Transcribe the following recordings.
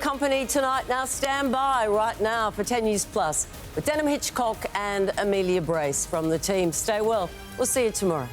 company tonight. Now stand by right now for 10 News Plus with Denham, Hitchcock and Amelia Brace from the team. Stay well. We'll see you tomorrow.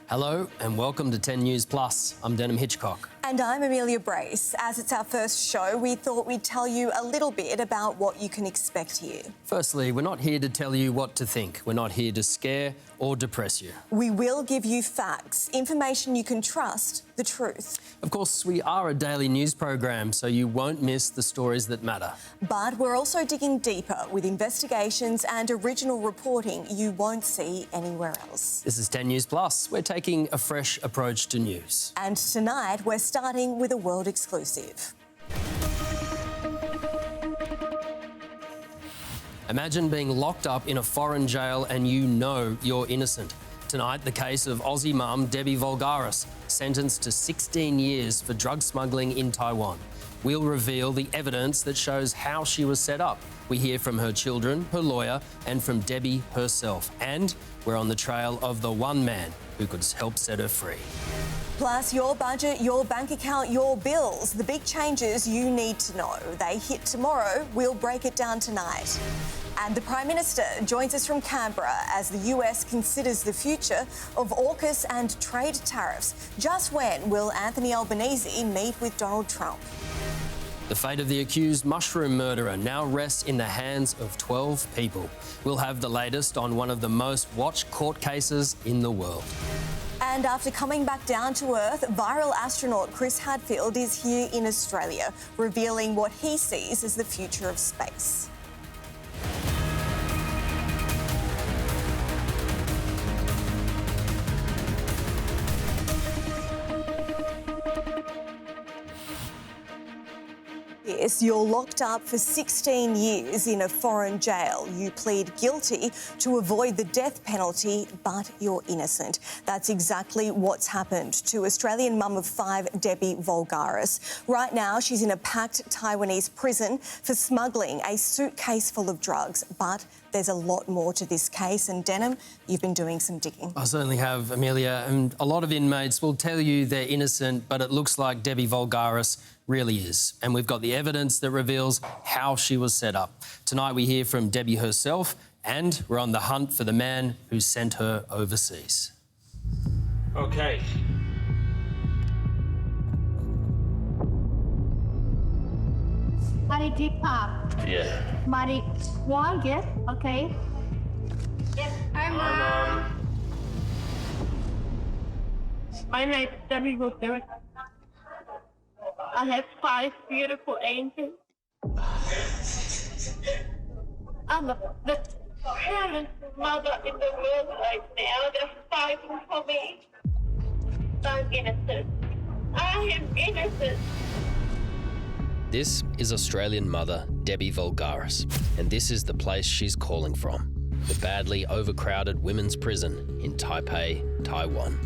Hello and welcome to 10 News Plus. I'm Denham Hitchcock. And I'm Amelia Brace. As it's our first show, we thought we'd tell you a little bit about what you can expect here. Firstly, we're not here to tell you what to think. We're not here to scare or depress you. We will give you facts, information you can trust, the truth. Of course, we are a daily news program, so you won't miss the stories that matter. But we're also digging deeper with investigations and original reporting you won't see anywhere else. This is 10 News Plus. We're taking a fresh approach to news. And tonight, we're starting with a world exclusive. Imagine being locked up in a foreign jail and you know you're innocent. Tonight, the case of Aussie mum Debbie Voulgaris, sentenced to 16 years for drug smuggling in Taiwan. We'll reveal the evidence that shows how she was set up. We hear from her children, her lawyer, and from Debbie herself. And we're on the trail of the one man who could help set her free. Plus, your budget, your bank account, your bills. The big changes you need to know. They hit tomorrow. We'll break it down tonight. And the Prime Minister joins us from Canberra as the US considers the future of AUKUS and trade tariffs. Just when will Anthony Albanese meet with Donald Trump? The fate of the accused mushroom murderer now rests in the hands of 12 people. We'll have the latest on one of the most watched court cases in the world. And after coming back down to Earth, viral astronaut Chris Hadfield is here in Australia, revealing what he sees as the future of space. Yes, you're locked up for 16 years in a foreign jail. You plead guilty to avoid the death penalty, but you're innocent. That's exactly what's happened to Australian mum of 5, Debbie Voulgaris. Right now, she's in a packed Taiwanese prison for smuggling a suitcase full of drugs. But there's a lot more to this case. And Denham, you've been doing some digging. I certainly have, Amelia. And a lot of inmates will tell you they're innocent, but it looks like Debbie Voulgaris really is. And we've got the evidence that reveals how she was set up. Tonight we hear from Debbie herself, and we're on the hunt for the man who sent her overseas. Okay. Mari Deepak. Yeah. Mari Wall, yes? Okay. Yes. Hi, Mom. My name is Debbie Voulgaris. I have 5 beautiful angels. I'm the parent mother in the world right now. They're fighting for me. I'm innocent. I am innocent. This is Australian mother Debbie Voulgaris, and this is the place she's calling from, the badly overcrowded women's prison in Taipei, Taiwan.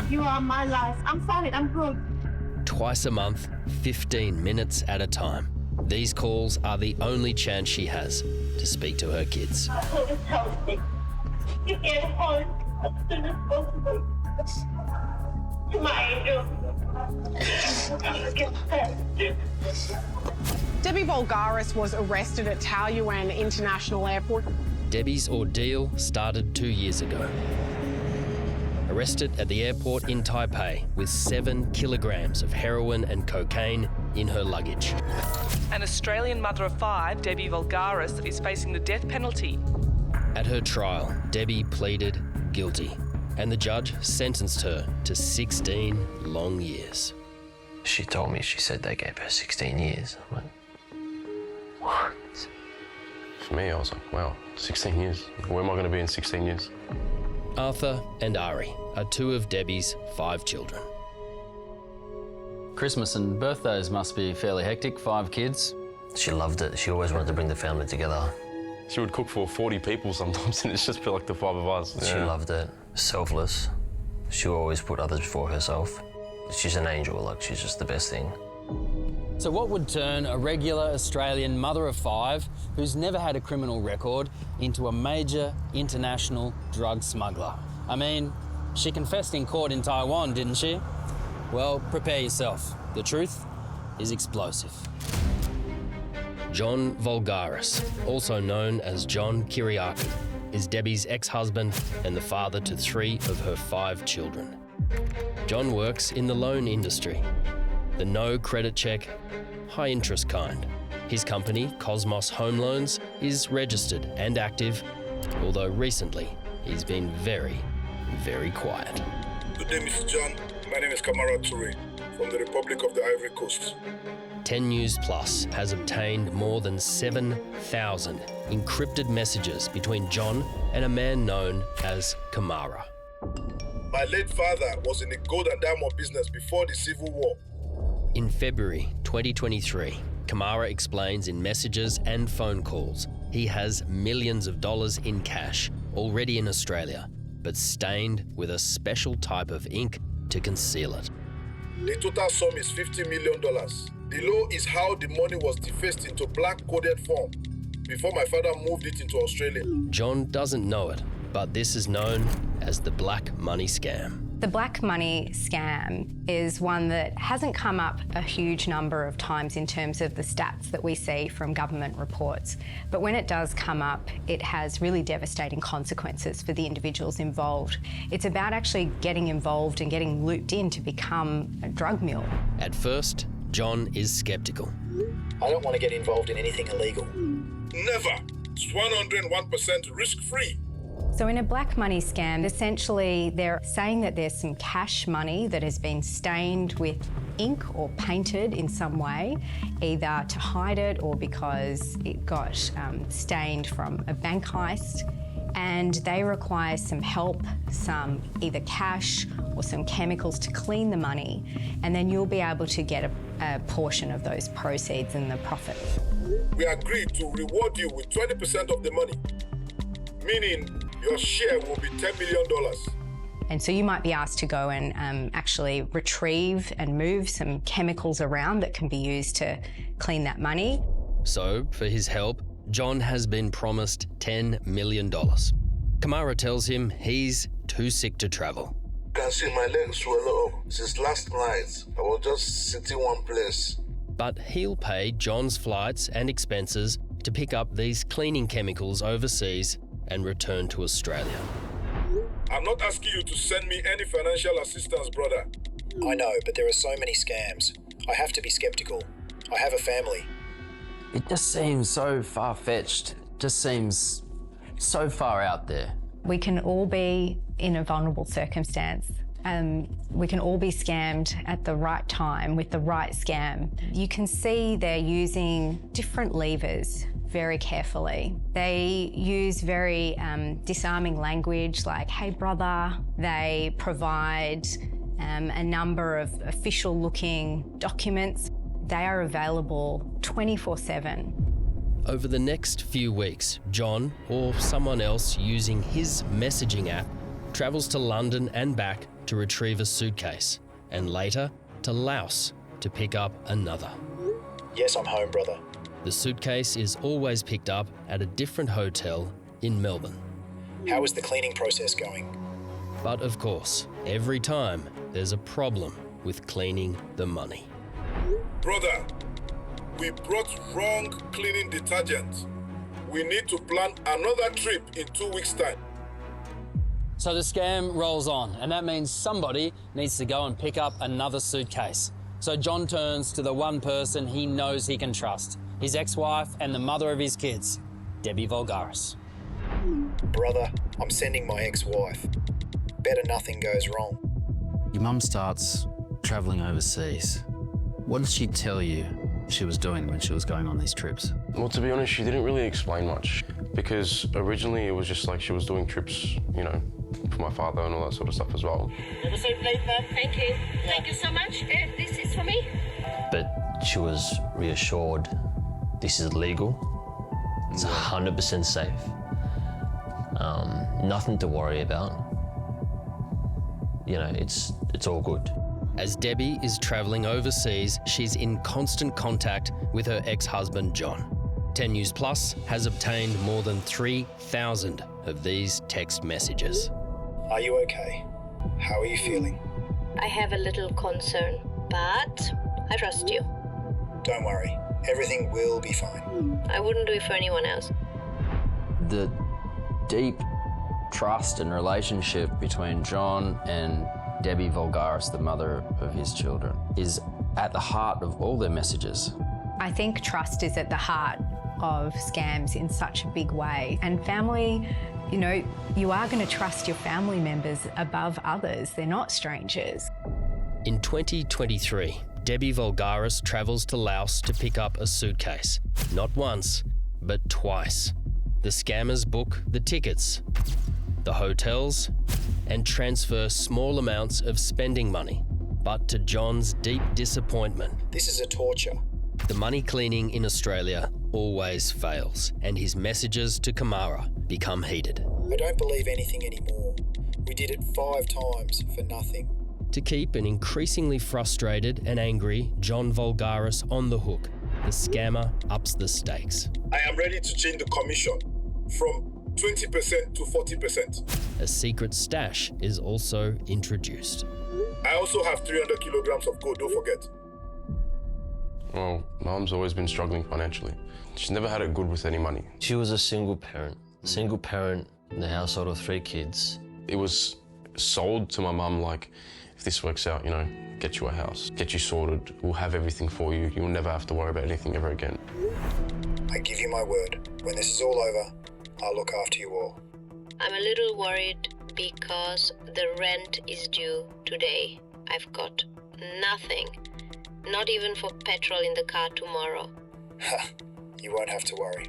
You are my life. I'm fine. I'm good. Twice a month, 15 minutes at a time. These calls are the only chance she has to speak to her kids. Please help me. You get home as soon as possible. To my angel. Debbie Voulgaris was arrested at Taoyuan International Airport. Debbie's ordeal started 2 years ago. Arrested at the airport in Taipei with 7 kilograms of heroin and cocaine in her luggage. An Australian mother of 5, Debbie Voulgaris, is facing the death penalty. At her trial, Debbie pleaded guilty, and the judge sentenced her to 16 long years. She told me, she said they gave her 16 years. I'm like, what? For me, I was like, wow, 16 years. Where am I going to be in 16 years? Arthur and Ari are 2 of Debbie's 5 children. Christmas and birthdays must be fairly hectic, 5 kids. She loved it. She always wanted to bring the family together. She would cook for 40 people sometimes, and it's just feel like the 5 of us. She loved it. Selfless. She'll always put others before herself. She's an angel, like she's just the best thing. So what would turn a regular Australian mother of 5 who's never had a criminal record into a major international drug smuggler? I mean, she confessed in court in Taiwan, didn't she? Well, prepare yourself. The truth is explosive. John Voulgaris, also known as John Kiriakou, is Debbie's ex-husband and the father to 3 of her 5 children. John works in the loan industry, the no credit check, high interest kind. His company, Cosmos Home Loans, is registered and active, although recently he's been very, very quiet. Good day, Mr. John. My name is Kamara Toure from the Republic of the Ivory Coast. 10 News Plus has obtained more than 7,000 encrypted messages between John and a man known as Kamara. My late father was in the gold and diamond business before the Civil War. In February 2023, Kamara explains in messages and phone calls he has millions of dollars in cash already in Australia, but stained with a special type of ink to conceal it. The total sum is $50 million. Below is how the money was defaced into black coded form before my father moved it into Australia. John doesn't know it, but this is known as the black money scam. The black money scam is one that hasn't come up a huge number of times in terms of the stats that we see from government reports. But when it does come up, it has really devastating consequences for the individuals involved. It's about actually getting involved and getting looped in to become a drug mule. At first, John is sceptical. I don't want to get involved in anything illegal. Never. It's 101% risk-free. So in a black money scam, essentially they're saying that there's some cash money that has been stained with ink or painted in some way, either to hide it or because it got stained from a bank heist. And they require some help, some either cash or some chemicals to clean the money, and then you'll be able to get a portion of those proceeds and the profit. We agreed to reward you with 20% of the money, meaning your share will be $10 million. And so you might be asked to go and actually retrieve and move some chemicals around that can be used to clean that money. So, for his help, John has been promised $10 million. Kamara tells him he's too sick to travel. You can see my legs swell up. Since last night, I was just sitting one place. But he'll pay John's flights and expenses to pick up these cleaning chemicals overseas and return to Australia. I'm not asking you to send me any financial assistance, brother. I know, but there are so many scams. I have to be skeptical. I have a family. It just seems so far-fetched. It just seems so far out there. We can all be in a vulnerable circumstance. We can all be scammed at the right time with the right scam. You can see they're using different levers very carefully. They use very disarming language like, hey brother. They provide a number of official-looking documents. They are available 24/7. Over the next few weeks, John, or someone else using his messaging app, travels to London and back to retrieve a suitcase, and later to Laos to pick up another. Yes, I'm home, brother. The suitcase is always picked up at a different hotel in Melbourne. How is the cleaning process going? But of course, every time there's a problem with cleaning the money. Brother, we brought wrong cleaning detergent. We need to plan another trip in 2 weeks' time. So the scam rolls on, and that means somebody needs to go and pick up another suitcase. So John turns to the one person he knows he can trust, his ex-wife and the mother of his kids, Debbie Voulgaris. Brother, I'm sending my ex-wife. Better nothing goes wrong. Your mum starts travelling overseas. What did she tell you she was doing when she was going on these trips? Well, to be honest, she didn't really explain much because originally it was just like she was doing trips, you know, for my father and all that sort of stuff as well. Have a safe flight, Mum. Thank you. Thank you so much. This is for me. But she was reassured this is legal. It's 100% safe. Nothing to worry about. You know, it's all good. As Debbie is travelling overseas, she's in constant contact with her ex-husband, John. 10 News Plus has obtained more than 3,000 of these text messages. Are you okay? How are you feeling? I have a little concern, but I trust you. Don't worry, everything will be fine. I wouldn't do it for anyone else. The deep trust and relationship between John and Debbie Voulgaris, the mother of his children, is at the heart of all their messages. I think trust is at the heart of scams in such a big way. And family, you know, you are going to trust your family members above others. They're not strangers. In 2023, Debbie Voulgaris travels to Laos to pick up a suitcase. Not once, but twice. The scammers book the tickets, the hotels, and transfer small amounts of spending money. But to John's deep disappointment, This is a torture. the money cleaning in Australia always fails, and his messages to Kamara become heated. I don't believe anything anymore. We did it 5 times for nothing. To keep an increasingly frustrated and angry John Voulgaris on the hook, the scammer ups the stakes. I am ready to change the commission from 20% to 40%. A secret stash is also introduced. I also have 300 kilograms of gold, don't forget. Well, Mum's always been struggling financially. She's never had it good with any money. She was a single parent in the household of 3 kids. It was sold to my mum like, if this works out, you know, get you a house, get you sorted, we'll have everything for you. You'll never have to worry about anything ever again. I give you my word. When this is all over, I'll look after you all. I'm a little worried because the rent is due today. I've got nothing, not even for petrol in the car tomorrow. Ha, you won't have to worry.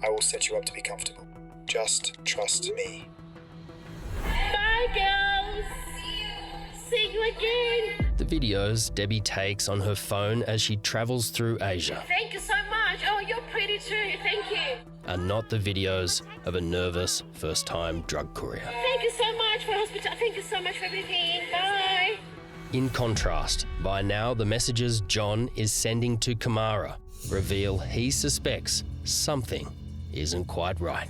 I will set you up to be comfortable. Just trust me. Bye, girls. See you again. The videos Debbie takes on her phone as she travels through Asia Thank you so much. Oh, you're pretty too. Thank you. are not the videos of a nervous first-time drug courier. Thank you so much for hospital. Thank you so much for everything. Bye. In contrast, by now the messages John is sending to Kamara reveal he suspects something isn't quite right.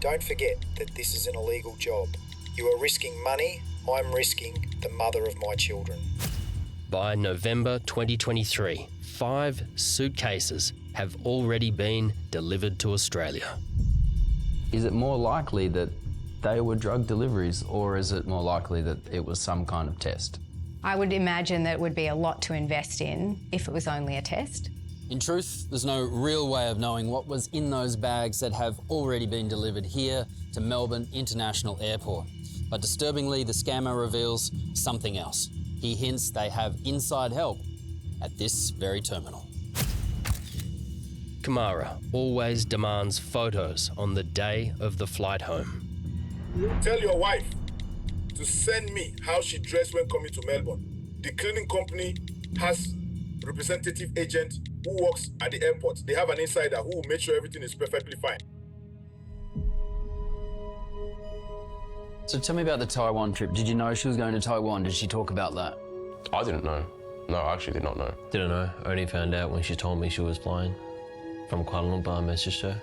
Don't forget that this is an illegal job. You are risking money, I'm risking the mother of my children. By November 2023, 5 suitcases have already been delivered to Australia. Is it more likely that they were drug deliveries, or is it more likely that it was some kind of test? I would imagine that it would be a lot to invest in if it was only a test. In truth, there's no real way of knowing what was in those bags that have already been delivered here to Melbourne International Airport. But disturbingly, the scammer reveals something else. He hints they have inside help at this very terminal. Kamara always demands photos on the day of the flight home. Tell your wife to send me how she dressed when coming to Melbourne. The cleaning company has representative agent who works at the airport. They have an insider who will make sure everything is perfectly fine. So tell me about the Taiwan trip. Did you know she was going to Taiwan? Did she talk about that? I didn't know. No, I actually did not know. Didn't know. Only found out when she told me she was flying from Kuala Lumpur. I messaged her.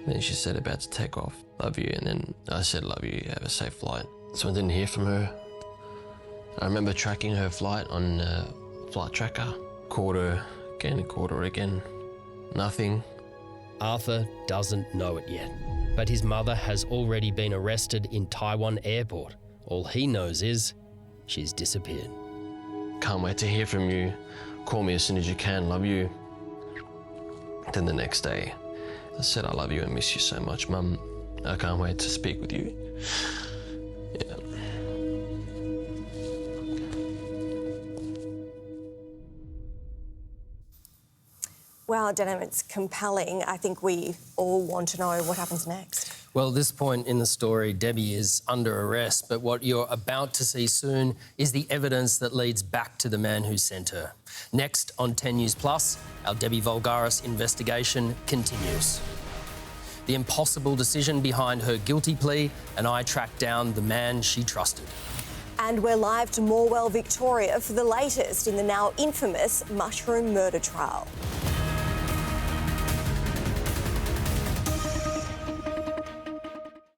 Then she said about to take off. Love you. And then I said, love you. Have a safe flight. So I didn't hear from her. I remember tracking her flight on flight tracker. Called her again. Nothing. Arthur doesn't know it yet, but his mother has already been arrested in Taiwan airport. All he knows is she's disappeared. Can't wait to hear from you. Call me as soon as you can. Love you. Then the next day, I said, I love you and miss you so much, Mum. I can't wait to speak with you. Yeah. Wow, Denham, it's compelling. I think we all want to know what happens next. Well, at this point in the story, Debbie is under arrest, but what you're about to see soon is the evidence that leads back to the man who sent her. Next on 10 News Plus, our Debbie Voulgaris investigation continues. The impossible decision behind her guilty plea, and I track down the man she trusted. And we're live to Morwell, Victoria for the latest in the now infamous mushroom murder trial.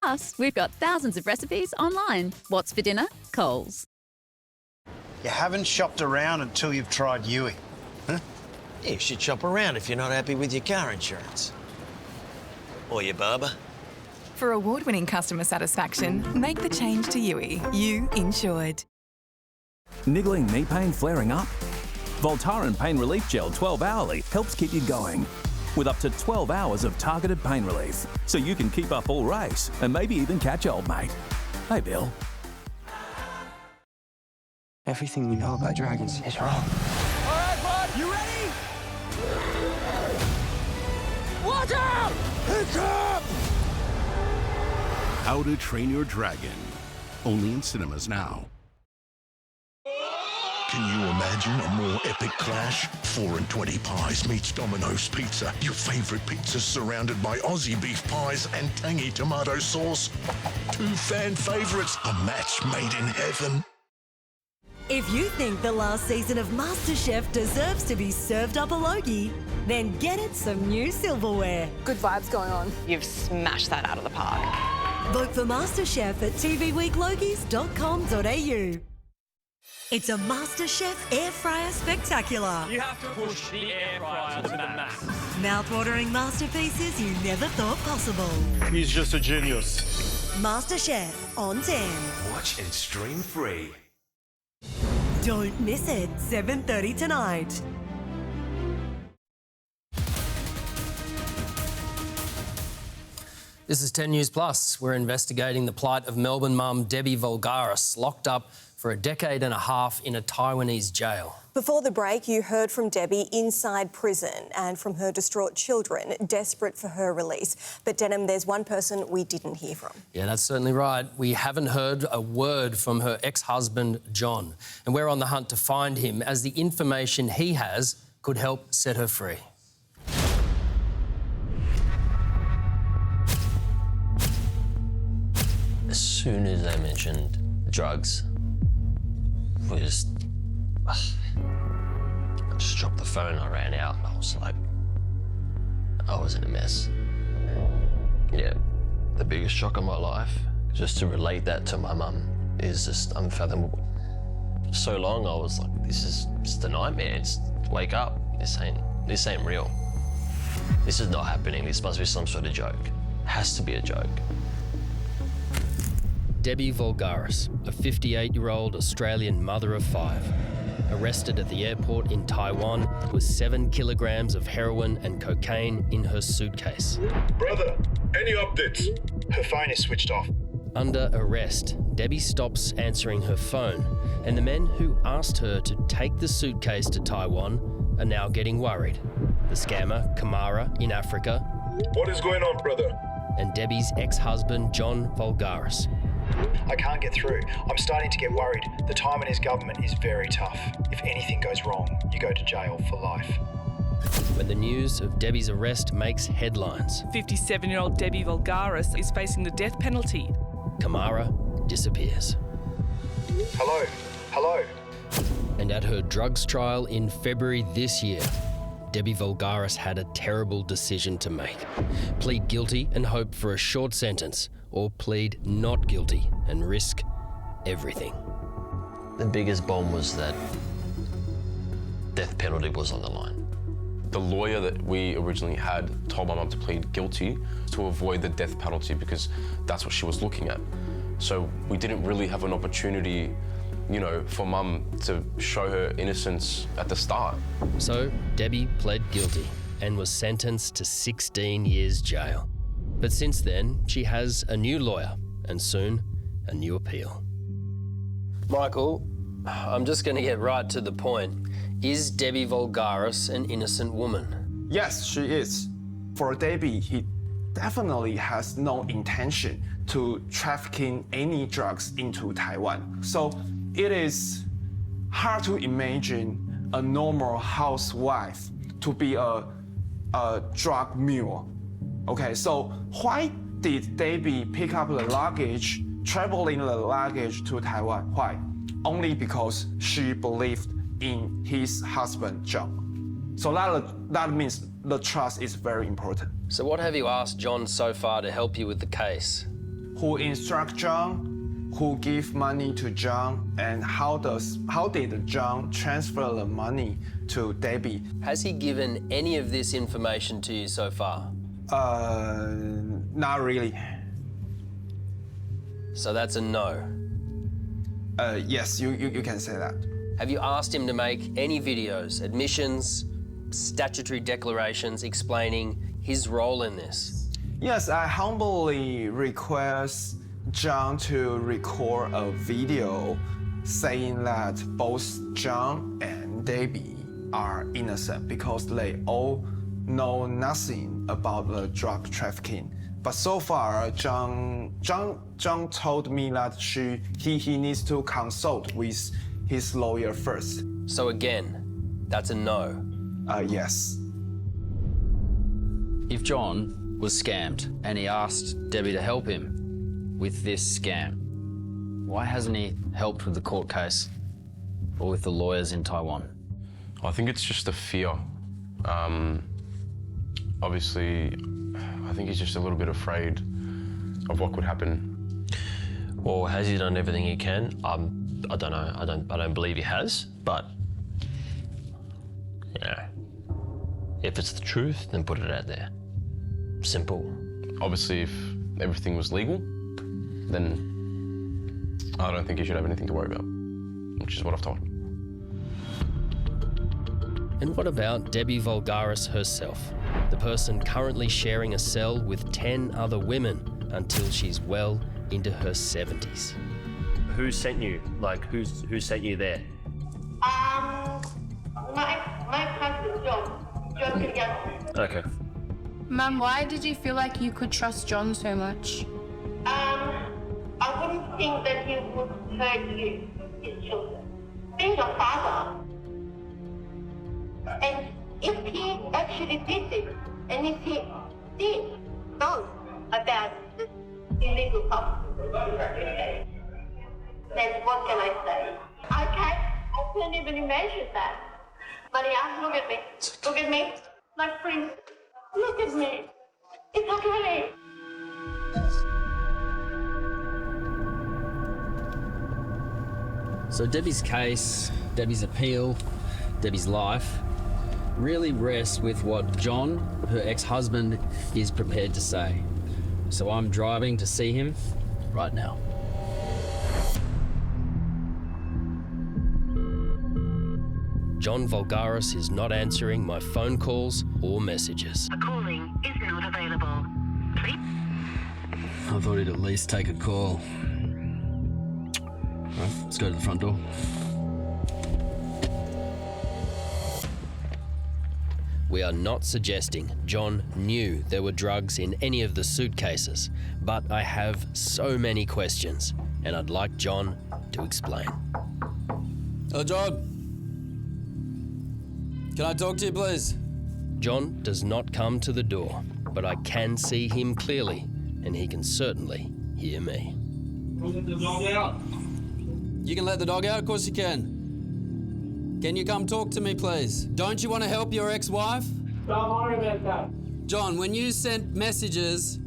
Plus, we've got thousands of recipes online. What's for dinner? Coles. You haven't shopped around until you've tried Yui. Huh? Yeah, you should shop around if you're not happy with your car insurance. Or your barber. For award-winning customer satisfaction, make the change to Yui. You insured. Niggling knee pain flaring up? Voltaren Pain Relief Gel 12-hourly helps keep you going. With up to 12 hours of targeted pain relief, so you can keep up all race and maybe even catch old mate. Hey, Bill. Everything we know about dragons is wrong. All right, bud, you ready? Watch out! Hiccup! How to Train Your Dragon. Only in cinemas now. Can you imagine a more epic clash? 4 and 20 pies meets Domino's Pizza. Your favourite pizzas surrounded by Aussie beef pies and tangy tomato sauce. 2 fan favourites. A match made in heaven. If you think the last season of MasterChef deserves to be served up a Logie, then get it some new silverware. Good vibes going on. You've smashed that out of the park. Vote for MasterChef at tvweeklogies.com.au. It's a MasterChef Air Fryer Spectacular. You have to push the air fryer to the max. Mouth-watering masterpieces you never thought possible. He's just a genius. MasterChef on 10. Watch and stream free. Don't miss it, 7:30 tonight. This is 10 News Plus. We're investigating the plight of Melbourne mum Debbie Voulgaris, locked up for a decade and a half in a Taiwanese jail. Before the break, you heard from Debbie inside prison and from her distraught children, desperate for her release. But Denham, there's one person we didn't hear from. Yeah, that's certainly right. We haven't heard a word from her ex-husband, John, and we're on the hunt to find him, as the information he has could help set her free. As soon as they mentioned drugs, I just dropped the phone, I ran out, and I was in a mess. Yeah, the biggest shock of my life, just to relate that to my mum, is just unfathomable. For so long I was like, this is just a nightmare, just wake up, this ain't real. This is not happening, this must be some sort of joke. It has to be a joke. Debbie Voulgaris, a 58-year-old Australian mother of 5, arrested at the airport in Taiwan with 7 kilograms of heroin and cocaine in her suitcase. Brother, any updates? Her phone is switched off. Under arrest, Debbie stops answering her phone, and the men who asked her to take the suitcase to Taiwan are now getting worried. The scammer, Kamara, in Africa. What is going on, brother? And Debbie's ex-husband, John Voulgaris. I can't get through. I'm starting to get worried. The Taiwanese government is very tough. If anything goes wrong, you go to jail for life. When the news of Debbie's arrest makes headlines. 57-year-old Debbie Voulgaris is facing the death penalty. Kamara disappears. Hello? Hello? And at her drugs trial in February this year, Debbie Voulgaris had a terrible decision to make. Plead guilty and hope for a short sentence, or plead not guilty and risk everything. The biggest bomb was that death penalty was on the line. The lawyer that we originally had told my mum to plead guilty to avoid the death penalty because that's what she was looking at. So we didn't really have an opportunity, for mum to show her innocence at the start. So Debbie pled guilty and was sentenced to 16 years jail. But since then, she has a new lawyer and soon a new appeal. Michael, I'm just going to get right to the point. Is Debbie Voulgaris an innocent woman? Yes, she is. For Debbie, he definitely has no intention to trafficking any drugs into Taiwan. So it is hard to imagine a normal housewife to be a drug mule. Okay, so why did Debbie pick up the luggage, traveling the luggage to Taiwan? Why? only because she believed in his husband, John. So that means the trust is very important. So what have you asked John so far to help you with the case? Who instruct John? Who give money to John? And how did John transfer the money to Debbie? Has he given any of this information to you so far? Not really. So that's a no? Yes, you can say that. Have you asked him to make any videos, admissions, statutory declarations explaining his role in this? Yes, I humbly request John to record a video saying that both John and Debbie are innocent because they all know nothing about the drug trafficking. But so far, John told me that he needs to consult with his lawyer first. So again, that's a no? Yes. If John was scammed and he asked Debbie to help him with this scam, why hasn't he helped with the court case or with the lawyers in Taiwan? I think it's just a fear. Obviously, I think he's just a little bit afraid of what could happen. Well, has he done everything he can? I don't know. I don't believe he has, but yeah. If it's the truth, then put it out there. Simple. Obviously, if everything was legal, then I don't think you should have anything to worry about, which is what I've told him. And what about Debbie Voulgaris herself, the person currently sharing a cell with 10 other women until she's well into her 70s? Who sent you? Like, who sent you there? My cousin, John. Okay. Mum, why did you feel like you could trust John so much? I wouldn't think that he would hurt you, his children. Being your father. And if he actually did this, and if he did know about this illegal substance, then what can I say? I can't even imagine that. Maria, look at me. Look at me. My friend, look at me. It's okay. So Debbie's case, Debbie's appeal, Debbie's life really rests with what John, her ex-husband, is prepared to say. So I'm driving to see him right now. John Voulgaris is not answering my phone calls or messages. The calling is not available. Please. I thought he'd at least take a call. All right, let's go to the front door. We are not suggesting John knew there were drugs in any of the suitcases, but I have so many questions, and I'd like John to explain. Oh, John. Can I talk to you, please? John does not come to the door, but I can see him clearly, and he can certainly hear me. Let the dog out. You can let the dog out? Of course you can. Can you come talk to me, please? Don't you want to help your ex-wife? Don't worry about that. John, when you sent messages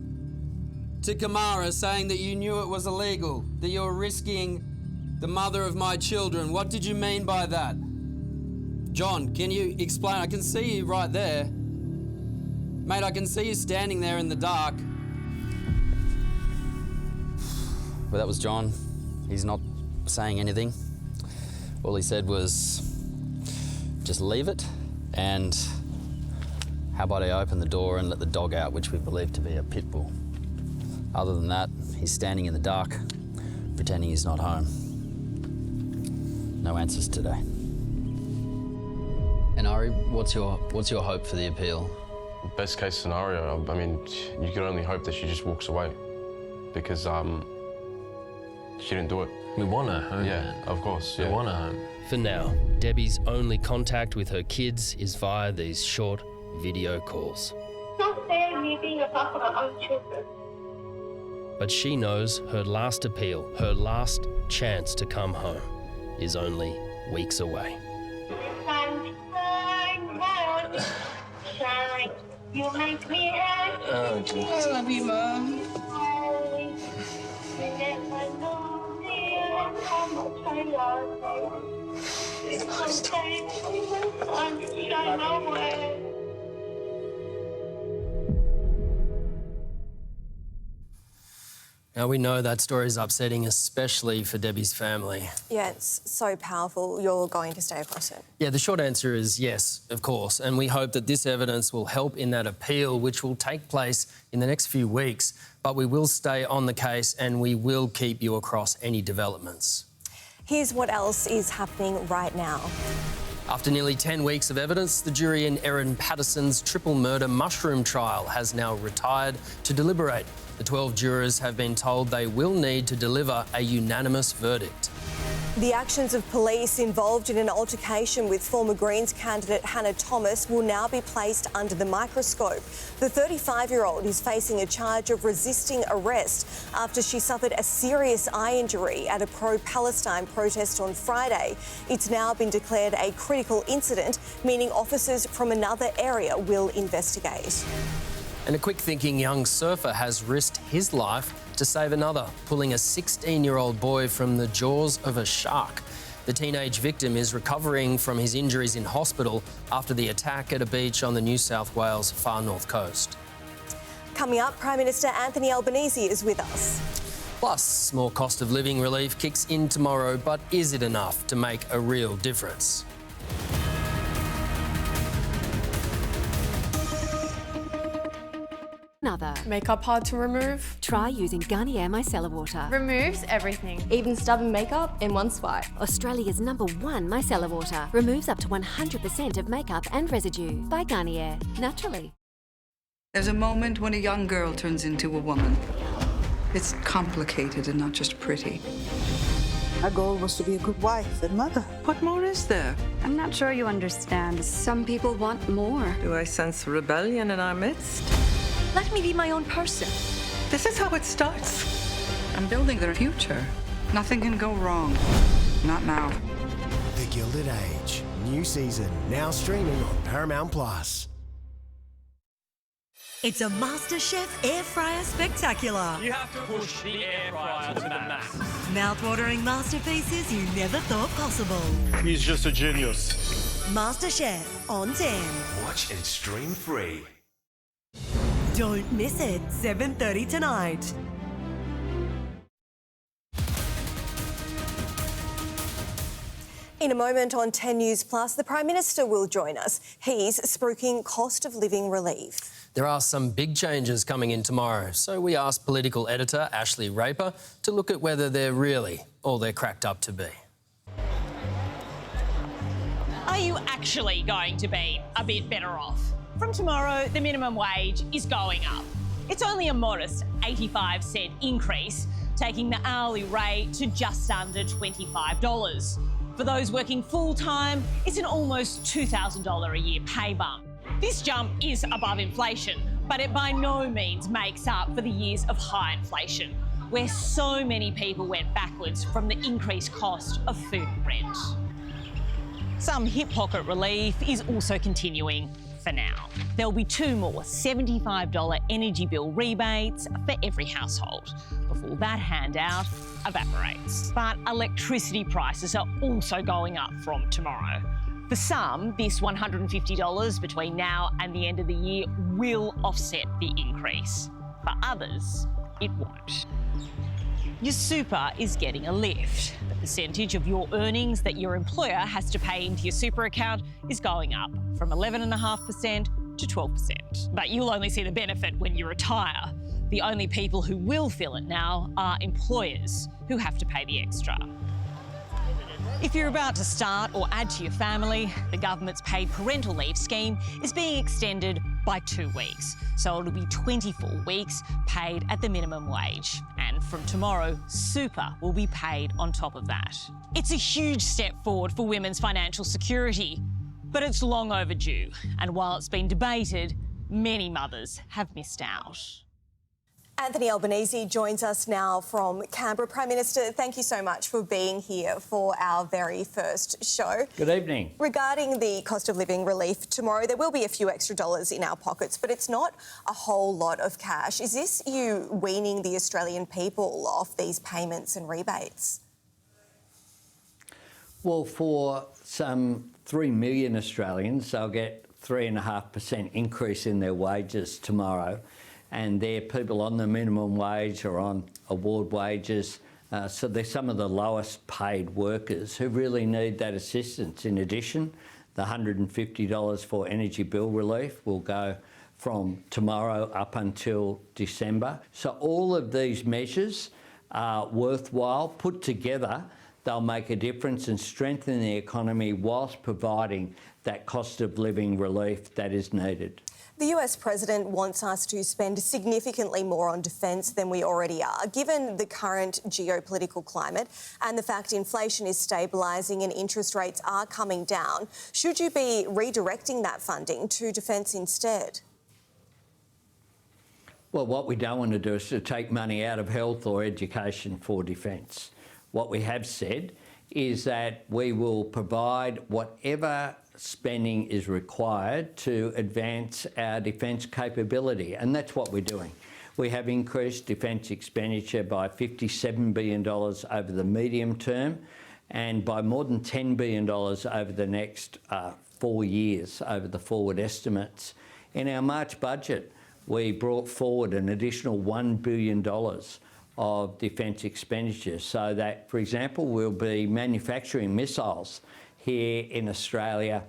to Kamara saying that you knew it was illegal, that you were risking the mother of my children, what did you mean by that? John, can you explain? I can see you right there. Mate, I can see you standing there in the dark. Well, that was John. He's not saying anything. All he said was, just leave it, and how about I open the door and let the dog out, which we believe to be a pit bull. Other than that, he's standing in the dark, pretending he's not home. No answers today. And Ari, what's your hope for the appeal? Best case scenario, I mean, you can only hope that she just walks away because she didn't do it. We want her home. Yeah, of course. Yeah. We want her home. For now, Debbie's only contact with her kids is via these short video calls. It's not fair me being a father of my own children. But she knows her last appeal, her last chance to come home, is only weeks away. Shine, you make me happy. Oh, geez. I love you, Mum. Now, we know that story is upsetting, especially for Debbie's family. Yeah, it's so powerful. You're going to stay across it. Yeah, the short answer is yes, of course, and we hope that this evidence will help in that appeal, which will take place in the next few weeks. But we will stay on the case and we will keep you across any developments. Here's what else is happening right now. After nearly 10 weeks of evidence, the jury in Erin Patterson's triple murder mushroom trial has now retired to deliberate. The 12 jurors have been told they will need to deliver a unanimous verdict. The actions of police involved in an altercation with former Greens candidate Hannah Thomas will now be placed under the microscope. The 35-year-old is facing a charge of resisting arrest after she suffered a serious eye injury at a pro-Palestine protest on Friday. It's now been declared a critical incident, meaning officers from another area will investigate. And a quick-thinking young surfer has risked his life to save another, pulling a 16-year-old boy from the jaws of a shark. The teenage victim is recovering from his injuries in hospital after the attack at a beach on the New South Wales far north coast. Coming up, Prime Minister Anthony Albanese is with us. Plus, more cost of living relief kicks in tomorrow, but is it enough to make a real difference? Another. Makeup hard to remove? Try using Garnier Micellar Water. Removes everything. Even stubborn makeup in one swipe. Australia's #1 micellar water. Removes up to 100% of makeup and residue. By Garnier. Naturally. There's a moment when a young girl turns into a woman. It's complicated and not just pretty. Our goal was to be a good wife and mother. What more is there? I'm not sure you understand. Some people want more. Do I sense rebellion in our midst? Let me be my own person. This is how it starts. I'm building their future. Nothing can go wrong. Not now. The Gilded Age. New season, now streaming on Paramount Plus. It's a MasterChef Air Fryer Spectacular. You have to push the air fryer to the max. Mouth-watering masterpieces you never thought possible. He's just a genius. MasterChef on 10. Watch and stream free. Don't miss it, 7:30 tonight. In a moment on 10 News Plus, the Prime Minister will join us. He's spruiking cost of living relief. There are some big changes coming in tomorrow, so we asked political editor Ashley Raper to look at whether they're really all they're cracked up to be. Are you actually going to be a bit better off? From tomorrow, the minimum wage is going up. It's only a modest 85-cent increase, taking the hourly rate to just under $25. For those working full-time, it's an almost $2,000 a year pay bump. This jump is above inflation, but it by no means makes up for the years of high inflation, where so many people went backwards from the increased cost of food and rent. Some hip pocket relief is also continuing for now. There'll be 2 more $75 energy bill rebates for every household before that handout evaporates. But electricity prices are also going up from tomorrow. For some, this $150 between now and the end of the year will offset the increase. For others, it won't. Your super is getting a lift. The percentage of your earnings that your employer has to pay into your super account is going up from 11.5% to 12%. But you'll only see the benefit when you retire. The only people who will feel it now are employers who have to pay the extra. If you're about to start or add to your family, the government's paid parental leave scheme is being extended by 2 weeks. So it'll be 24 weeks paid at the minimum wage. And from tomorrow, super will be paid on top of that. It's a huge step forward for women's financial security, but it's long overdue. And while it's been debated, many mothers have missed out. Anthony Albanese joins us now from Canberra. Prime Minister, thank you so much for being here for our very first show. Good evening. Regarding the cost of living relief tomorrow, there will be a few extra dollars in our pockets, but it's not a whole lot of cash. Is this you weaning the Australian people off these payments and rebates? Well, for some 3 million Australians, they'll get 3.5% increase in their wages tomorrow. And they're people on the minimum wage or on award wages. So they're some of the lowest paid workers who really need that assistance. In addition, the $150 for energy bill relief will go from tomorrow up until December. So all of these measures are worthwhile. Put together, they'll make a difference and strengthen the economy whilst providing that cost of living relief that is needed. The US President wants us to spend significantly more on defence than we already are. Given the current geopolitical climate and the fact inflation is stabilising and interest rates are coming down, should you be redirecting that funding to defence instead? Well, what we don't want to do is to take money out of health or education for defence. What we have said is that we will provide whatever spending is required to advance our defence capability, and that's what we're doing. We have increased defence expenditure by $57 billion over the medium term and by more than $10 billion over the next 4 years over the forward estimates. In our March budget, we brought forward an additional $1 billion of defence expenditure so that, for example, we'll be manufacturing missiles here in Australia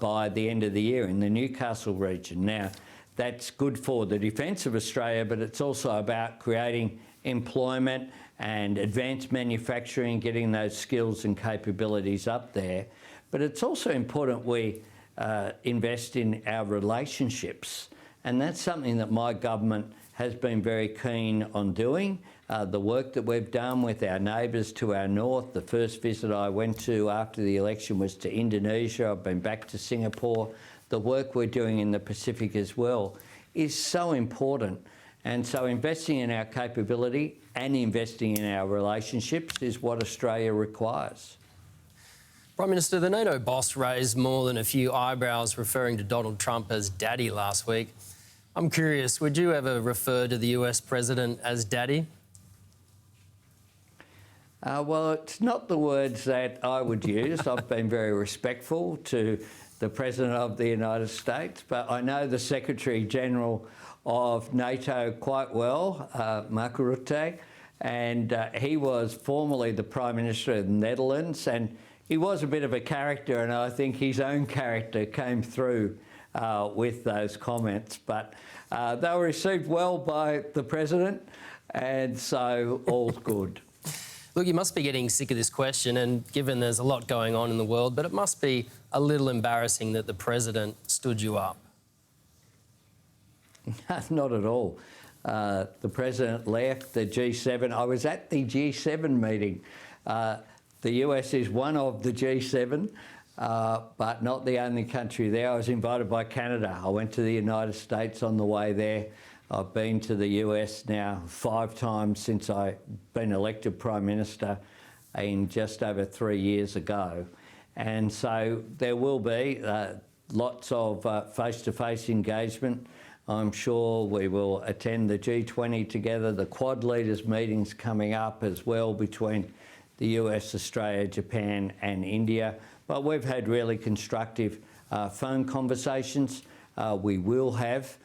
by the end of the year in the Newcastle region. Now, that's good for the defence of Australia, but it's also about creating employment and advanced manufacturing, getting those skills and capabilities up there. But it's also important we invest in our relationships, and that's something that my government has been very keen on doing. The work that we've done with our neighbours to our north. The first visit I went to after the election was to Indonesia. I've been back to Singapore. The work we're doing in the Pacific as well is so important. And so investing in our capability and investing in our relationships is what Australia requires. Prime Minister, the NATO boss raised more than a few eyebrows referring to Donald Trump as daddy last week. I'm curious, would you ever refer to the US President as daddy? Well, it's not the words that I would use. I've been very respectful to the President of the United States, but I know the Secretary-General of NATO quite well, Mark Rutte, and he was formerly the Prime Minister of the Netherlands, and he was a bit of a character, and I think his own character came through with those comments, but they were received well by the President, and so all's good. Look, you must be getting sick of this question, and given there's a lot going on in the world, but it must be a little embarrassing that the President stood you up. Not at all. The President left the G7. I was at the G7 meeting. The US is one of the G7, but not the only country there. I was invited by Canada. I went to the United States on the way there. I've been to the US now 5 times since I've been elected Prime Minister in just over 3 years ago. And so there will be lots of face-to-face engagement. I'm sure we will attend the G20 together, the Quad Leaders meetings coming up as well between the US, Australia, Japan and India. But we've had really constructive phone conversations. We will have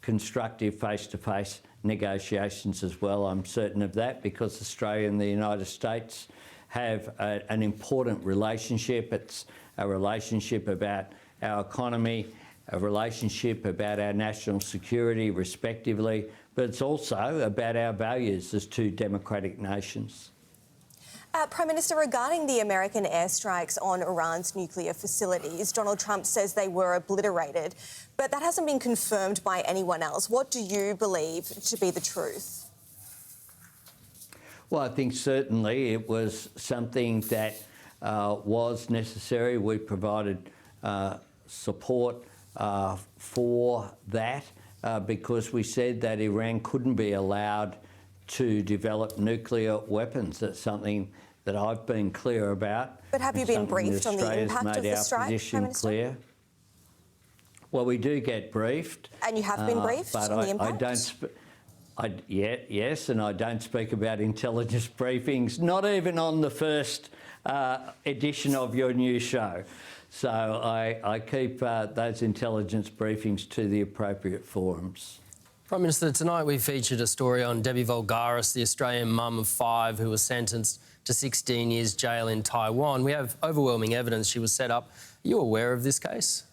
constructive face-to-face negotiations as well. I'm certain of that because Australia and the United States have an important relationship. It's a relationship about our economy, a relationship about our national security respectively, but it's also about our values as two democratic nations. Prime Minister, regarding the American airstrikes on Iran's nuclear facilities, Donald Trump says they were obliterated, but that hasn't been confirmed by anyone else. What do you believe to be the truth? Well, I think certainly it was something that was necessary. We provided support for that. because we said that Iran couldn't be allowed to develop nuclear weapons. That's something that I've been clear about. But have you been briefed on the impact of the strike, Prime Minister? Clear. Well, we do get briefed. And you have been briefed but on the impact? Yes, and I don't speak about intelligence briefings, not even on the first edition of your new show. So I keep those intelligence briefings to the appropriate forums. Prime Minister, tonight we featured a story on Debbie Voulgaris, the Australian mum of 5 who was sentenced to 16 years jail in Taiwan. We have overwhelming evidence she was set up. Are you aware of this case?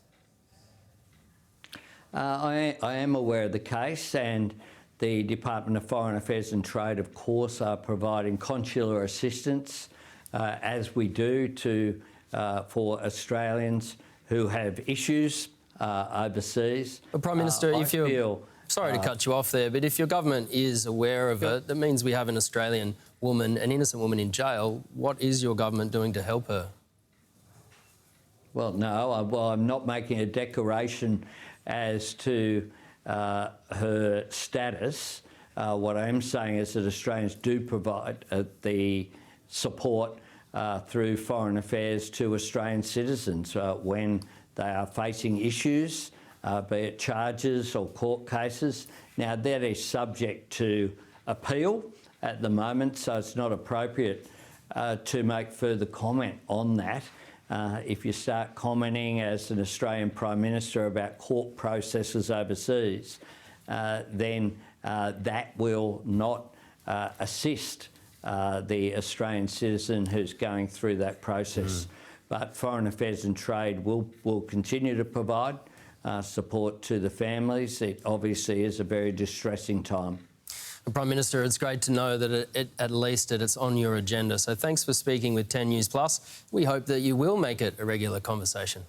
I am aware of the case, and the Department of Foreign Affairs and Trade, of course, are providing consular assistance, as we do for Australians who have issues overseas. But Prime Minister, if you're... Sorry to cut you off there, but if your government is aware of it, that means we have an Australian woman, an innocent woman in jail. What is your government doing to help her? Well, no, I'm not making a declaration as to her status. What I am saying is that Australians do provide the support through Foreign Affairs to Australian citizens when they are facing issues, be it charges or court cases. Now, that is subject to appeal at the moment, so it's not appropriate to make further comment on that. If you start commenting as an Australian Prime Minister about court processes overseas, then that will not assist the Australian citizen who's going through that process. But Foreign Affairs and Trade will continue to provide support to the families. It obviously is a very distressing time. Prime Minister, it's great to know that at least it's on your agenda. So thanks for speaking with 10 News Plus. We hope that you will make it a regular conversation.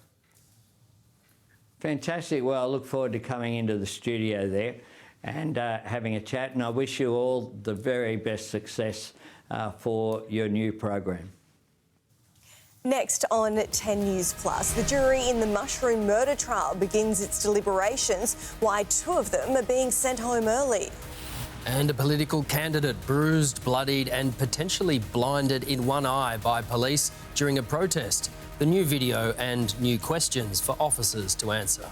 Fantastic. Well, I look forward to coming into the studio there and having a chat, and I wish you all the very best success for your new program. Next on 10 News Plus, the jury in the mushroom murder trial begins its deliberations. Why 2 of them are being sent home early. And a political candidate bruised, bloodied and potentially blinded in one eye by police during a protest. The new video and new questions for officers to answer.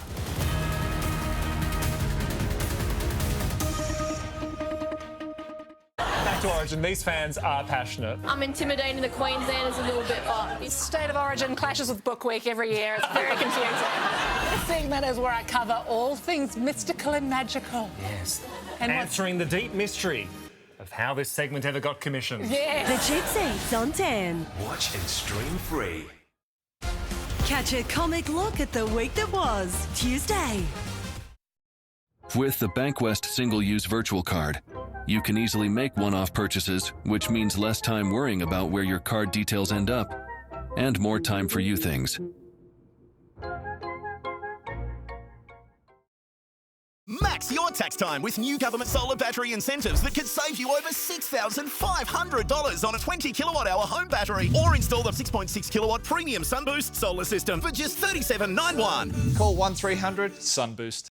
Back to Origin, these fans are passionate. I'm intimidating the Queenslanders a little bit, but State of Origin clashes with Book Week every year. It's very confusing. This segment is where I cover all things mystical and magical. Yes. And answering the deep mystery of how this segment ever got commissioned. Yes. The Cheap Seats on 10. Watch and stream free. Catch a comic look at the week that was, Tuesday. With the Bankwest single-use virtual card, you can easily make one-off purchases, which means less time worrying about where your card details end up, and more time for you things. Max your tax time with new government solar battery incentives that could save you over $6,500 on a 20 kilowatt-hour home battery, or install the 6.6 kilowatt premium Sunboost solar system for just $37.91. Call 1300 Sunboost.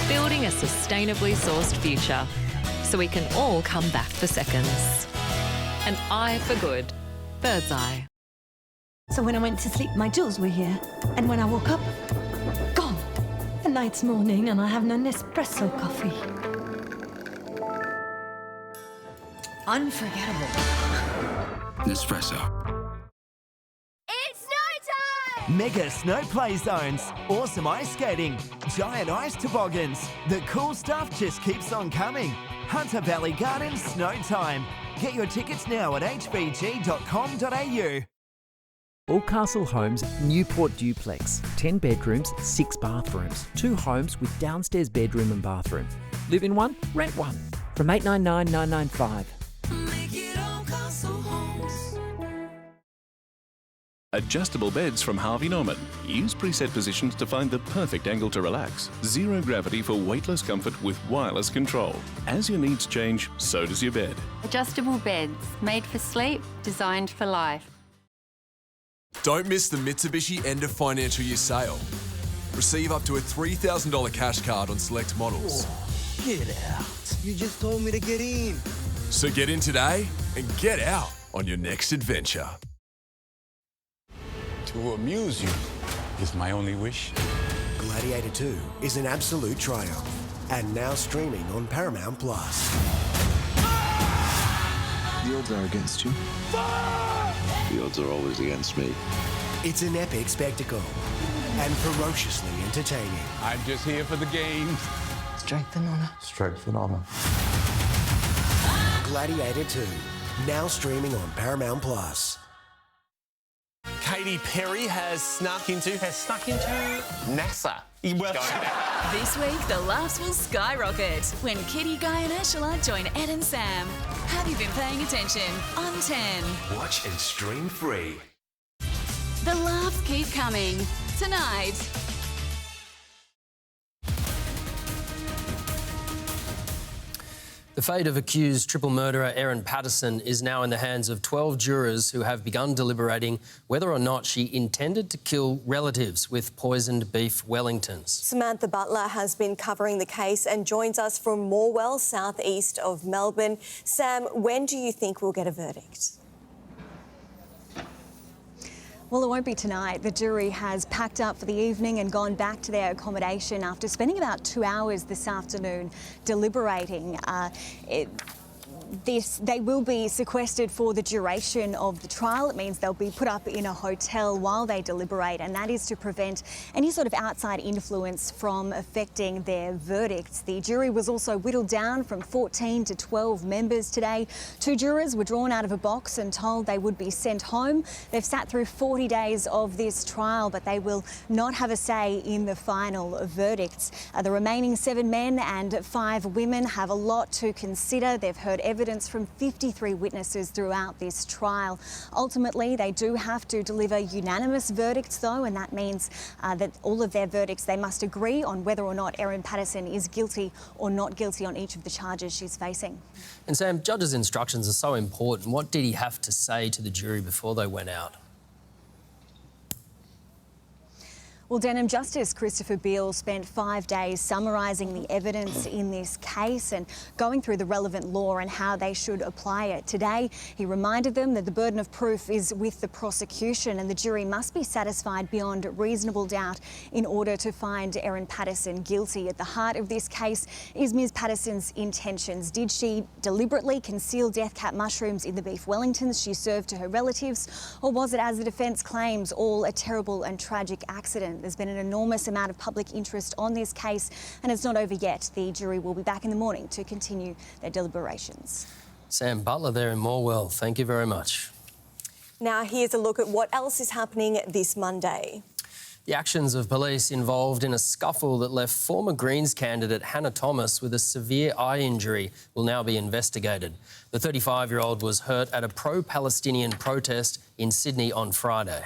Building a sustainably sourced future so we can all come back for seconds. An eye for good. Bird's eye. So when I went to sleep, my jewels were here. And when I woke up, gone. And now it's morning and I have no Nespresso coffee. Unforgettable. Nespresso. It's snow time! Mega snow play zones, awesome ice skating, giant ice toboggans. The cool stuff just keeps on coming. Hunter Valley Gardens Snow Time. Get your tickets now at hvg.com.au. Allcastle Homes Newport Duplex. 10 bedrooms, 6 bathrooms. 2 homes with downstairs bedroom and bathroom. Live in one, rent one. From $899,995. Adjustable beds from Harvey Norman. Use preset positions to find the perfect angle to relax. Zero gravity for weightless comfort with wireless control. As your needs change, so does your bed. Adjustable beds, made for sleep, designed for life. Don't miss the Mitsubishi end of financial year sale. Receive up to a $3,000 cash card on select models. Whoa, get out. You just told me to get in. So get in today and get out on your next adventure. To amuse you is my only wish. Gladiator 2 is an absolute triumph and now streaming on Paramount+. The odds are against you. The odds are always against me. It's an epic spectacle and ferociously entertaining. I'm just here for the games. Strength and honour. Strength and honour. Gladiator 2, now streaming on Paramount+. Katy Perry has snuck into NASA. This week, the laughs will skyrocket when Kitty, Guy and Ursula join Ed and Sam. Have you been paying attention? On 10. Watch and stream free. The laughs keep coming. Tonight. The fate of accused triple murderer Erin Patterson is now in the hands of 12 jurors who have begun deliberating whether or not she intended to kill relatives with poisoned beef Wellingtons. Samantha Butler has been covering the case and joins us from Morwell, southeast of Melbourne. Sam, when do you think we'll get a verdict? Well, it won't be tonight. The jury has packed up for the evening and gone back to their accommodation after spending about 2 hours this afternoon deliberating. They will be sequestered for the duration of the trial. It means they'll be put up in a hotel while they deliberate, and that is to prevent any sort of outside influence from affecting their verdicts. The jury was also whittled down from 14 to 12 members today. 2 jurors were drawn out of a box and told they would be sent home. They've sat through 40 days of this trial, but they will not have a say in the final verdicts. The remaining 7 men and 5 women have a lot to consider. They've heard evidence from 53 witnesses throughout this trial. Ultimately, they do have to deliver unanimous verdicts, though, and that means that all of their verdicts, they must agree on whether or not Erin Patterson is guilty or not guilty on each of the charges she's facing. And Sam, judges' instructions are so important. What did he have to say to the jury before they went out? Well, Denham Justice Christopher Beale spent 5 days summarising the evidence in this case and going through the relevant law and how they should apply it. Today, he reminded them that the burden of proof is with the prosecution and the jury must be satisfied beyond reasonable doubt in order to find Erin Patterson guilty. At the heart of this case is Ms Patterson's intentions. Did she deliberately conceal death cap mushrooms in the beef Wellingtons she served to her relatives, or was it, as the defence claims, all a terrible and tragic accident? There's been an enormous amount of public interest on this case and it's not over yet. The jury will be back in the morning to continue their deliberations. Sam Butler there in Morwell, thank you very much. Now here's a look at what else is happening this Monday. The actions of police involved in a scuffle that left former Greens candidate Hannah Thomas with a severe eye injury will now be investigated. The 35-year-old was hurt at a pro-Palestinian protest in Sydney on Friday.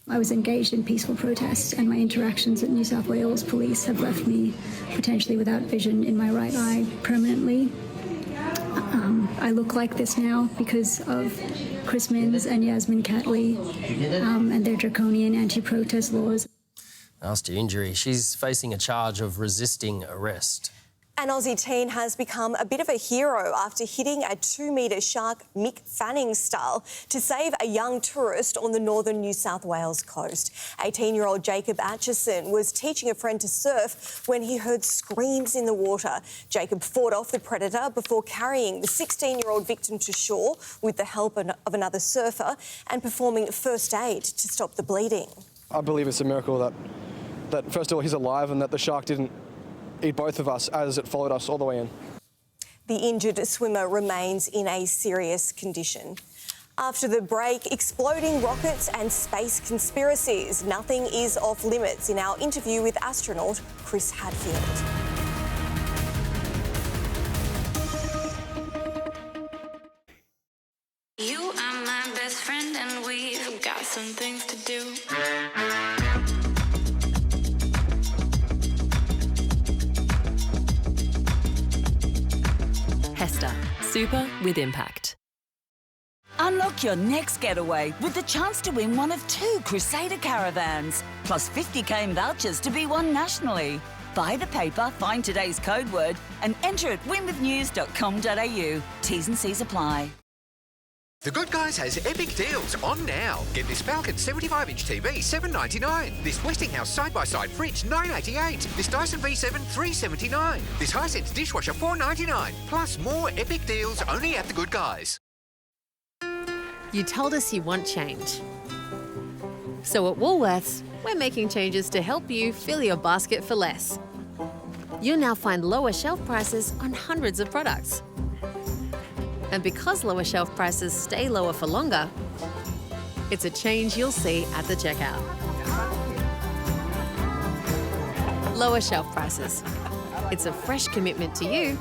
I was engaged in peaceful protests and my interactions with New South Wales police have left me potentially without vision in my right eye permanently. I look like this now because of Chris Minns and Yasmin Catley and their draconian anti-protest laws. Nasty injury. She's facing a charge of resisting arrest. An Aussie teen has become a bit of a hero after hitting a 2-metre shark Mick Fanning style to save a young tourist on the northern New South Wales coast. 18-year-old Jacob Atchison was teaching a friend to surf when he heard screams in the water. Jacob fought off the predator before carrying the 16-year-old victim to shore with the help of another surfer and performing first aid to stop the bleeding. I believe it's a miracle that first of all he's alive and that the shark didn't eat both of us as it followed us all the way in. The injured swimmer remains in a serious condition. After the break, exploding rockets and space conspiracies. Nothing is off limits in our interview with astronaut Chris Hadfield. You are my best friend and we've got some things to do. Hester, super with impact. Unlock Book your next getaway with the chance to win one of 2 Crusader caravans, plus 50k in vouchers to be won nationally. Buy the paper, find today's code word, and enter at winwithnews.com.au. T's and C's apply. The Good Guys has epic deals on now. Get this Falcon 75-inch TV, $7.99. This Westinghouse side-by-side fridge, $9.88. This Dyson V7, $3.79. This Hisense dishwasher, $4.99. Plus more epic deals only at The Good Guys. You told us you want change. So at Woolworths, we're making changes to help you fill your basket for less. You'll now find lower shelf prices on hundreds of products. And because lower shelf prices stay lower for longer, it's a change you'll see at the checkout. Lower shelf prices. It's a fresh commitment to you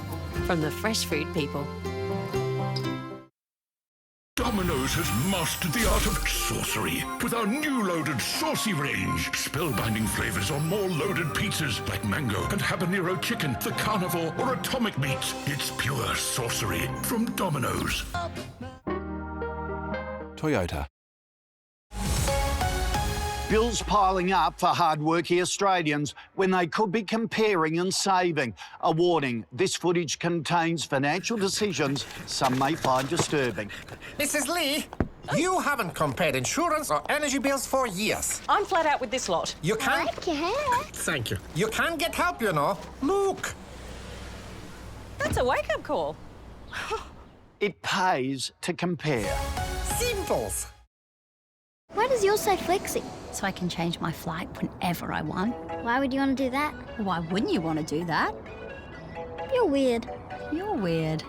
from the fresh food people. Domino's has mastered the art of sorcery with our new loaded saucy range. Spellbinding flavors on more loaded pizzas like mango and habanero chicken, the carnivore or atomic meats. It's pure sorcery from Domino's. Toyota. Bills piling up for hard-working Australians when they could be comparing and saving. A warning, this footage contains financial decisions some may find disturbing. Mrs. Lee, you haven't compared insurance or energy bills for years. I'm flat out with this lot. You can... I like your hair. Thank you. You can get help, you know. Look. That's a wake-up call. It pays to compare. Simples. Why does yours say flexi? So I can change my flight whenever I want. Why would you want to do that? Why wouldn't you want to do that? You're weird. You're weird.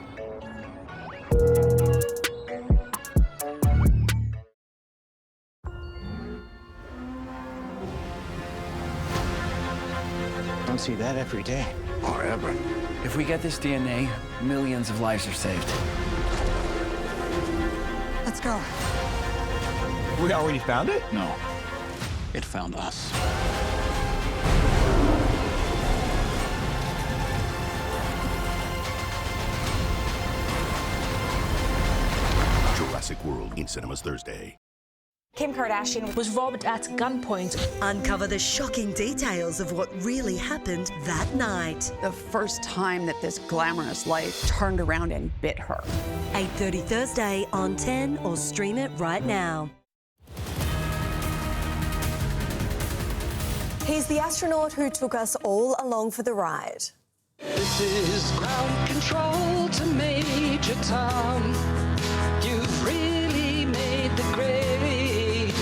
Don't see that every day. Or ever. If we get this DNA, millions of lives are saved. Let's go. We already found it? No. It found us. Jurassic World in cinemas Thursday. Kim Kardashian was robbed at gunpoint. Uncover the shocking details of what really happened that night. The first time that this glamorous life turned around and bit her. 8:30 Thursday on 10 or stream it right now. He's the astronaut who took us all along for the ride. This is ground control to Major Tom. You've really made the grade.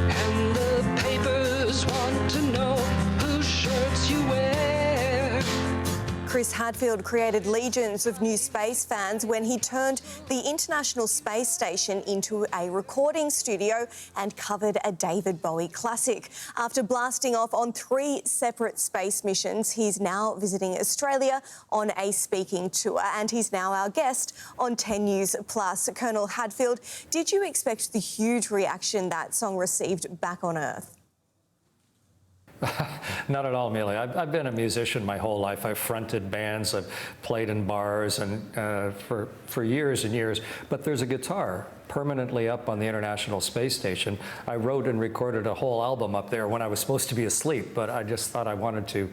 And the papers want to know whose shirts you wear. Chris Hadfield created legions of new space fans when he turned the International Space Station into a recording studio and covered a David Bowie classic. After blasting off on 3 separate space missions, he's now visiting Australia on a speaking tour, and he's now our guest on 10 News Plus. Colonel Hadfield, did you expect the huge reaction that song received back on Earth? Not at all, Amelia. I've been a musician my whole life. I've fronted bands, I've played in bars and for years and years. But there's a guitar permanently up on the International Space Station. I wrote and recorded a whole album up there when I was supposed to be asleep, but I just thought I wanted to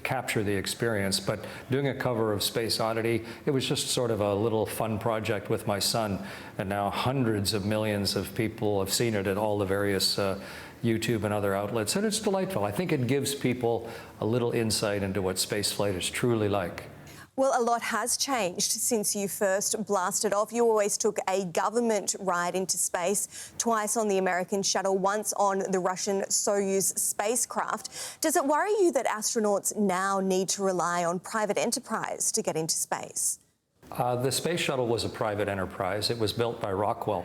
capture the experience. But doing a cover of Space Oddity, it was just sort of a little fun project with my son. And now hundreds of millions of people have seen it at all the various YouTube and other outlets, and it's delightful. I think it gives people a little insight into what spaceflight is truly like. Well, a lot has changed since you first blasted off. You always took a government ride into space, twice on the American shuttle, once on the Russian Soyuz spacecraft. Does it worry you that astronauts now need to rely on private enterprise to get into space? The space shuttle was a private enterprise. It was built by Rockwell.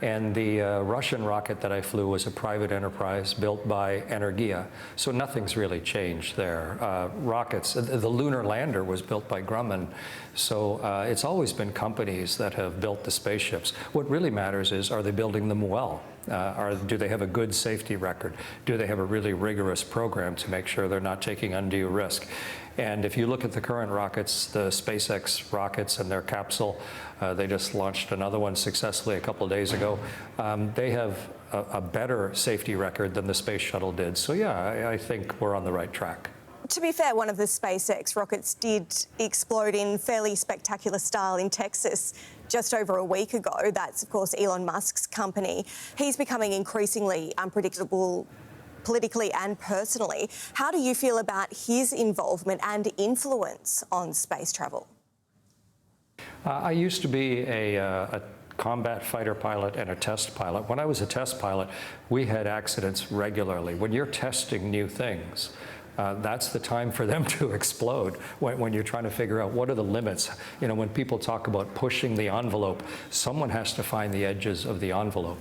And the Russian rocket that I flew was a private enterprise built by Energia, so nothing's really changed there. Rockets, the lunar lander was built by Grumman, so it's always been companies that have built the spaceships. What really matters is, are they building them well? Do they have a good safety record? Do they have a really rigorous program to make sure they're not taking undue risk? And if you look at the current rockets, the SpaceX rockets and their capsule, they just launched another one successfully a couple of days ago. They have a better safety record than the space shuttle did. So yeah, I think we're on the right track. To be fair, one of the SpaceX rockets did explode in fairly spectacular style in Texas just over a week ago. That's, of course, Elon Musk's company. He's becoming increasingly unpredictable politically and personally. How do you feel about his involvement and influence on space travel? I used to be a combat fighter pilot and a test pilot. When I was a test pilot, we had accidents regularly. When you're testing new things, that's the time for them to explode, when you're trying to figure out what are the limits. You know, when people talk about pushing the envelope, someone has to find the edges of the envelope.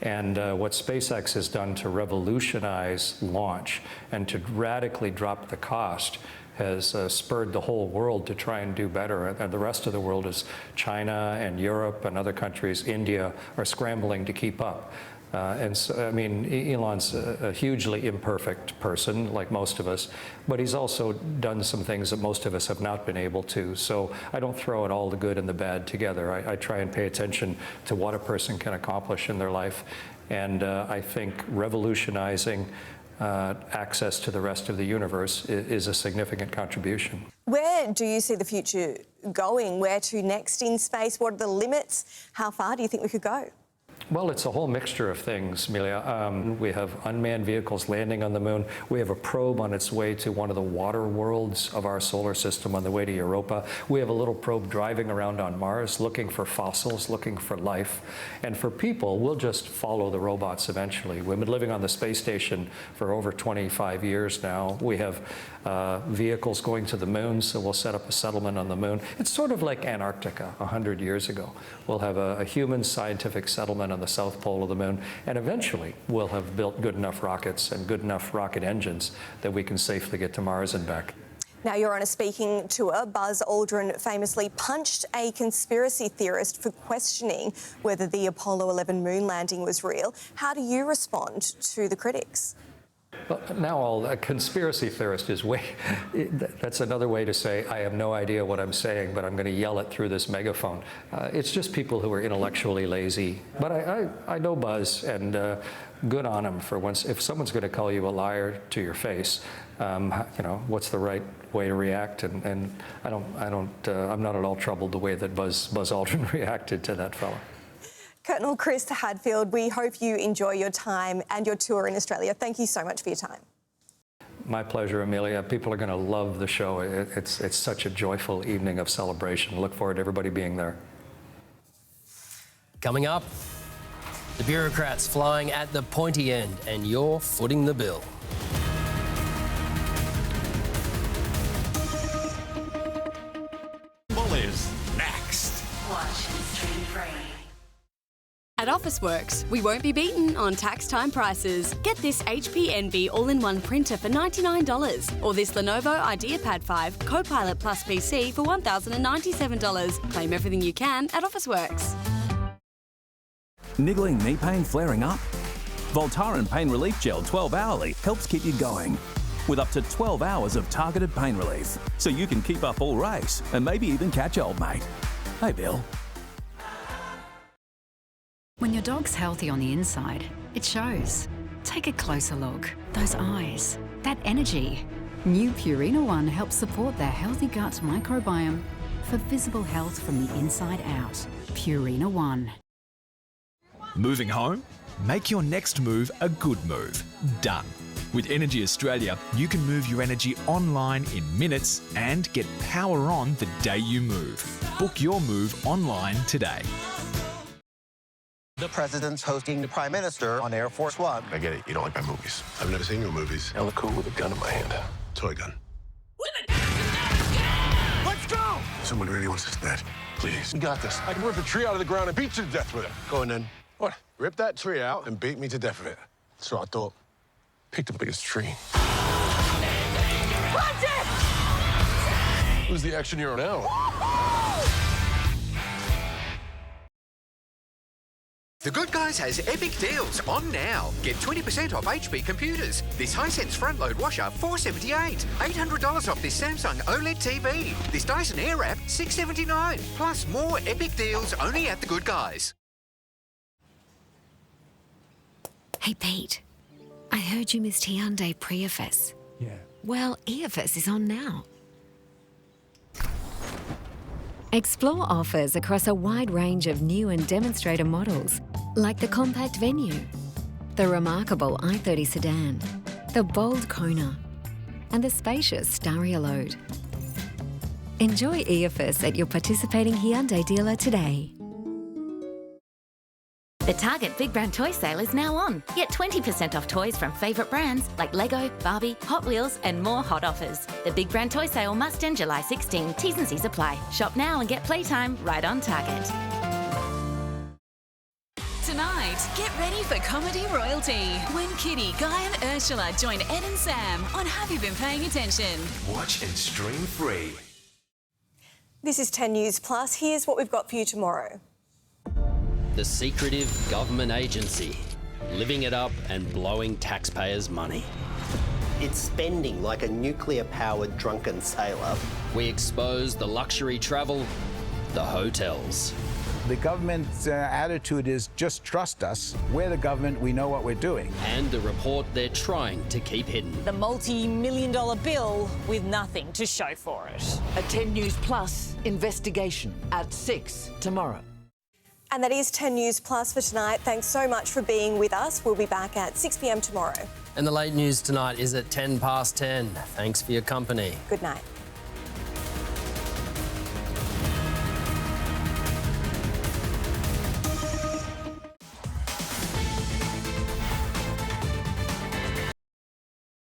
And what SpaceX has done to revolutionize launch and to radically drop the cost has spurred the whole world to try and do better. And the rest of the world is China and Europe and other countries, India, are scrambling to keep up. And so, I mean, Elon's a hugely imperfect person, like most of us, but he's also done some things that most of us have not been able to. So I don't throw out all the good and the bad together. I try and pay attention to what a person can accomplish in their life. And I think revolutionizing access to the rest of the universe is a significant contribution. Where do you see the future going? Where to next in space? What are the limits? How far do you think we could go? Well, it's a whole mixture of things, Amelia. We have unmanned vehicles landing on the moon. We have a probe on its way to one of the water worlds of our solar system on the way to Europa. We have a little probe driving around on Mars looking for fossils, looking for life. And for people, we'll just follow the robots eventually. We've been living on the space station for over 25 years now. We have vehicles going to the moon, so we'll set up a settlement on the moon. It's sort of like Antarctica 100 years ago. We'll have a human scientific settlement on the south pole of the moon, and eventually we'll have built good enough rockets and good enough rocket engines that we can safely get to Mars and back. Now, you're on a speaking tour. Buzz Aldrin famously punched a conspiracy theorist for questioning whether the Apollo 11 moon landing was real. How do you respond to the critics? Well, now a conspiracy theorist is that's another way to say I have no idea what I'm saying, but I'm going to yell it through this megaphone. It's just people who are intellectually lazy. But I know Buzz, and good on him for once. If someone's going to call you a liar to your face, you know, what's the right way to react? And I'm not at all troubled the way that Buzz Aldrin reacted to that fellow. Colonel Chris Hadfield, we hope you enjoy your time and your tour in Australia. Thank you so much for your time. My pleasure, Amelia. People are going to love the show. It's such a joyful evening of celebration. Look forward to everybody being there. Coming up, the bureaucrats flying at the pointy end, and you're footing the bill. Is next. Watch Stream Free. At Officeworks, we won't be beaten on tax time prices. Get this HP Envy all-in-one printer for $99, or this Lenovo IdeaPad 5 Copilot Plus PC for $1,097. Claim everything you can at Officeworks. Niggling knee pain flaring up? Voltaren Pain Relief Gel 12-hourly helps keep you going, with up to 12 hours of targeted pain relief, so you can keep up all race and maybe even catch old mate. Hey, Bill. When your dog's healthy on the inside, it shows. Take a closer look. Those eyes, that energy. New Purina One helps support their healthy gut microbiome for visible health from the inside out. Purina One. Moving home? Make your next move a good move. Done. With Energy Australia, you can move your energy online in minutes and get power on the day you move. Book your move online today. The president's hosting the prime minister on Air Force One. I get it. You don't like my movies. I've never seen your movies. I look cool with a gun in my hand. Toy gun. Let's go! Someone really wants us dead. Please. You got this. I can rip a tree out of the ground and beat you to death with it. Go on then. What? Rip that tree out and beat me to death with it. That's what I thought. Pick the biggest tree. Punch it! Who's the action hero now? The Good Guys has epic deals on now. Get 20% off HP computers. This Hisense front load washer, $478. $800 off this Samsung OLED TV. This Dyson Airwrap, $679. Plus more epic deals only at The Good Guys. Hey, Pete. I heard you missed Hyundai Prius. Yeah. Well, EFS is on now. Explore offers across a wide range of new and demonstrator models, like the compact Venue, the remarkable i30 sedan, the bold Kona, and the spacious Stariaload. Enjoy EFS at your participating Hyundai dealer today. The Target Big Brand Toy Sale is now on. Get 20% off toys from favourite brands like Lego, Barbie, Hot Wheels and more hot offers. The Big Brand Toy Sale must end July 16. T's and C's apply. Shop now and get playtime right on Target. Tonight, get ready for comedy royalty when Kitty, Guy and Ursula join Ed and Sam on Have You Been Paying Attention? Watch and stream free. This is 10 News Plus. Here's what we've got for you tomorrow. The secretive government agency, living it up and blowing taxpayers' money. It's spending like a nuclear-powered drunken sailor. We expose the luxury travel, the hotels. The government's attitude is just trust us. We're the government, we know what we're doing. And the report they're trying to keep hidden. The multi-million-dollar bill with nothing to show for it. A 10 News Plus investigation at 6 tomorrow. And that is 10 News Plus for tonight. Thanks so much for being with us. We'll be back at 6 p.m. tomorrow. And the late news tonight is at 10 past 10. Thanks for your company. Good night.